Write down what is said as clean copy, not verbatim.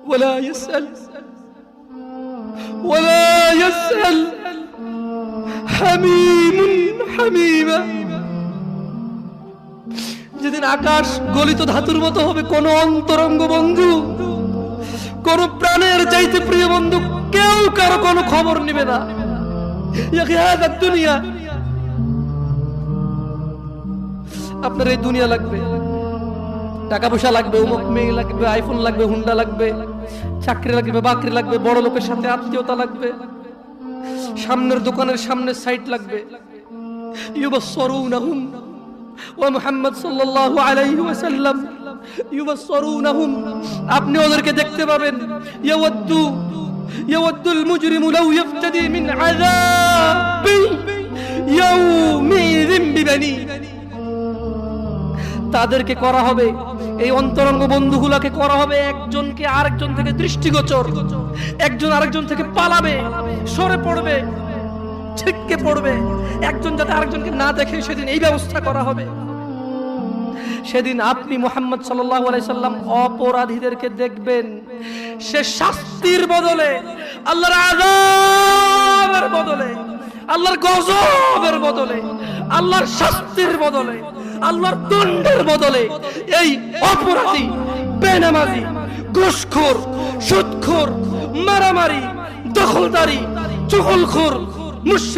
ولا يسأل ولا يسأل حميم حميما। যেদিন আকাশ গলিত ধাতুর মতো হবে, কোন অন্তরঙ্গ বন্ধু, কোন প্রাণের চাইতে প্রিয় বন্ধু কেউ কারো কোনো খবর নেবে না। দুনিয়া, আপনার এই দুনিয়া লাগবে, টাকা পয়সা লাগবে, অমুক মেয়ে লাগবে, আইফোন লাগবে, হুন্ডা লাগবে, চাকরি লাগবে, বাকরি লাগবে, বড় লোকের সাথে আত্মীয়তা লাগবে, সামনের দোকানের সামনে সাইট লাগবে। ইউবাসসিরুনাহুম ওয়া মুহাম্মদ সাল্লাল্লাহু আলাইহি ওয়াসাল্লাম ইউবাসসিরুনাহুম, আপনি ওদেরকে দেখতে পাবেন। ইয়াওয়াদ্দুল মুজরিমু লাউ ইফতাদি মিন আযাবি ইয়াউমিযিন বিবানি। তাদেরকে করা হবে, এই অন্তরঙ্গ বন্ধুগুলোকে করা হবে একজনকে আরেকজন থেকে দৃষ্টিগোচর, একজন আরেকজন থেকে পালাবে, সরে পড়বে, ছিটকে পড়বে, একজন যাতে আরেকজনকে না দেখে সেদিন এই ব্যবস্থা করা হবে। সেদিন আপনি মুহাম্মদ সাল্লাল্লাহু আলাইহি সাল্লাম অপরাধীদেরকে দেখবেন, সে শাস্তির বদলে, আল্লাহর আযাবের বদলে, আল্লাহর গজবের বদলে, আল্লাহর শাস্তির বদলে, আল্লাহর দণ্ডের বদলে এই অপরাধী, বেনামাজি, ঘুষখোর, সুদখোর, মারামারি, দখলদারি, চুগলখোর, মুশরিক